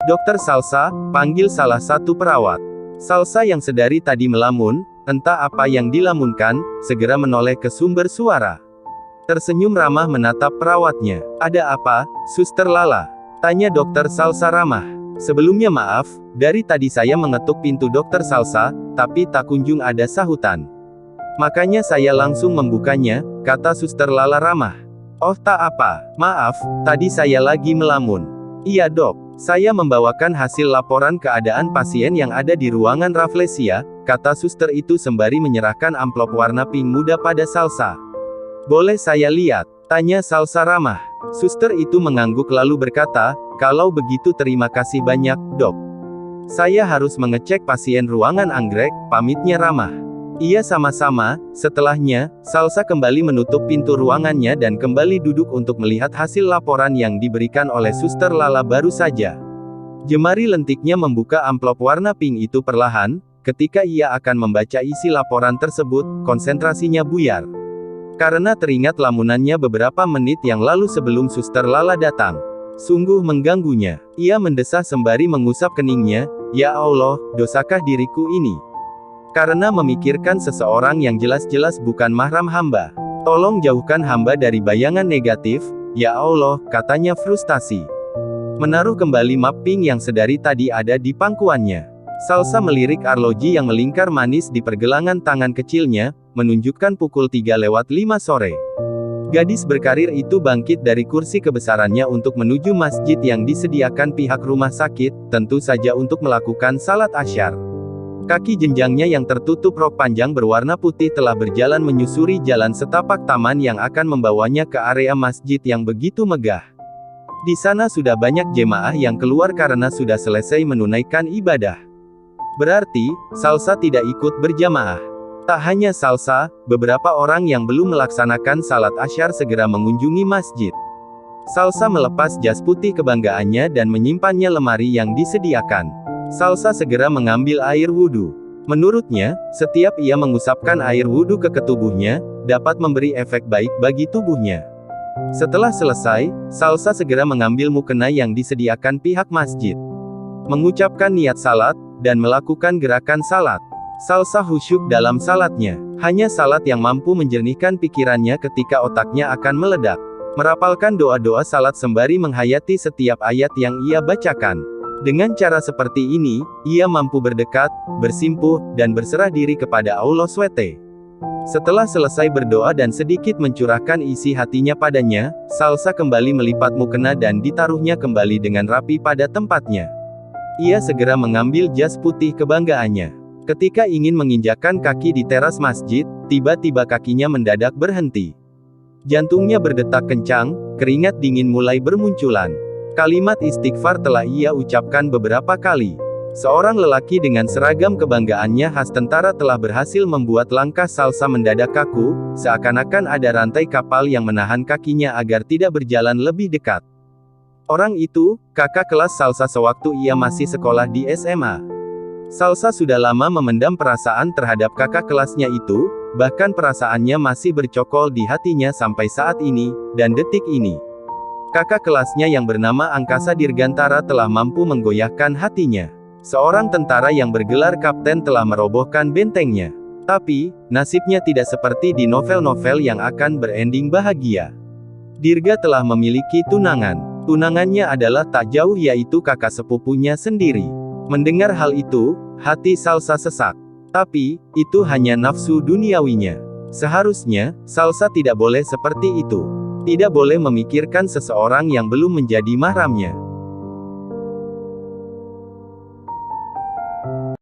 Dokter Salsa, panggil salah satu perawat. Salsa yang sedari tadi melamun, entah apa yang dilamunkan, segera menoleh ke sumber suara. Tersenyum ramah menatap perawatnya. Ada apa, Suster Lala? Tanya Dokter Salsa ramah. Sebelumnya maaf, dari tadi saya mengetuk pintu Dokter Salsa, tapi tak kunjung ada sahutan. Makanya saya langsung membukanya, kata Suster Lala ramah. Oh tak apa, maaf, tadi saya lagi melamun. Iya dok, saya membawakan hasil laporan keadaan pasien yang ada di ruangan Rafflesia, kata suster itu sembari menyerahkan amplop warna pink muda pada Salsa. Boleh saya lihat? Tanya Salsa ramah. Suster itu mengangguk lalu berkata, kalau begitu terima kasih banyak, dok. Saya harus mengecek pasien ruangan anggrek, pamitnya ramah. Iya sama-sama. Setelahnya, Salsa kembali menutup pintu ruangannya dan kembali duduk untuk melihat hasil laporan yang diberikan oleh Suster Lala baru saja. Jemari lentiknya membuka amplop warna pink itu perlahan. Ketika ia akan membaca isi laporan tersebut, konsentrasinya buyar. Karena teringat lamunannya beberapa menit yang lalu sebelum Suster Lala datang. Sungguh mengganggunya. Ia mendesah sembari mengusap keningnya, ya Allah, dosakah diriku ini? Karena memikirkan seseorang yang jelas-jelas bukan mahram hamba. Tolong jauhkan hamba dari bayangan negatif, ya Allah, katanya frustasi. Menaruh kembali map pink yang sedari tadi ada di pangkuannya. Salsa melirik arloji yang melingkar manis di pergelangan tangan kecilnya, menunjukkan pukul 3:05 sore. Gadis berkarir itu bangkit dari kursi kebesarannya untuk menuju masjid yang disediakan pihak rumah sakit, tentu saja untuk melakukan salat asyar. Kaki jenjangnya yang tertutup rok panjang berwarna putih telah berjalan menyusuri jalan setapak taman yang akan membawanya ke area masjid yang begitu megah. Di sana sudah banyak jemaah yang keluar karena sudah selesai menunaikan ibadah. Berarti, Salsa tidak ikut berjamaah. Tak hanya Salsa, beberapa orang yang belum melaksanakan salat asyar segera mengunjungi masjid. Salsa melepas jas putih kebanggaannya dan menyimpannya lemari yang disediakan. Salsa segera mengambil air wudhu. Menurutnya, setiap ia mengusapkan air wudhu ke tubuhnya, dapat memberi efek baik bagi tubuhnya. Setelah selesai, Salsa segera mengambil mukena yang disediakan pihak masjid. Mengucapkan niat salat, dan melakukan gerakan salat. Salsa khusyuk dalam salatnya. Hanya salat yang mampu menjernihkan pikirannya ketika otaknya akan meledak. Merapalkan doa-doa salat sembari menghayati setiap ayat yang ia bacakan. Dengan cara seperti ini, ia mampu berdekat, bersimpuh, dan berserah diri kepada Allah SWT. Setelah selesai berdoa dan sedikit mencurahkan isi hatinya padanya, Salsa kembali melipat mukena dan ditaruhnya kembali dengan rapi pada tempatnya. Ia segera mengambil jas putih kebanggaannya. Ketika ingin menginjakkan kaki di teras masjid, tiba-tiba kakinya mendadak berhenti. Jantungnya berdetak kencang, keringat dingin mulai bermunculan. Kalimat istighfar telah ia ucapkan beberapa kali. Seorang lelaki dengan seragam kebanggaannya khas tentara telah berhasil membuat langkah Salsa mendadak kaku, seakan-akan ada rantai kapal yang menahan kakinya agar tidak berjalan lebih dekat. Orang itu, kakak kelas Salsa sewaktu ia masih sekolah di SMA. Salsa sudah lama memendam perasaan terhadap kakak kelasnya itu, bahkan perasaannya masih bercokol di hatinya sampai saat ini, dan detik ini. Kakak kelasnya yang bernama Angkasa Dirgantara telah mampu menggoyahkan hatinya. Seorang tentara yang bergelar kapten telah merobohkan bentengnya. Tapi, nasibnya tidak seperti di novel-novel yang akan berending bahagia. Dirga telah memiliki tunangan. Tunangannya adalah tak jauh yaitu kakak sepupunya sendiri. Mendengar hal itu, hati Salsa sesak. Tapi, itu hanya nafsu duniawinya. Seharusnya, Salsa tidak boleh seperti itu. Tidak boleh memikirkan seseorang yang belum menjadi mahramnya.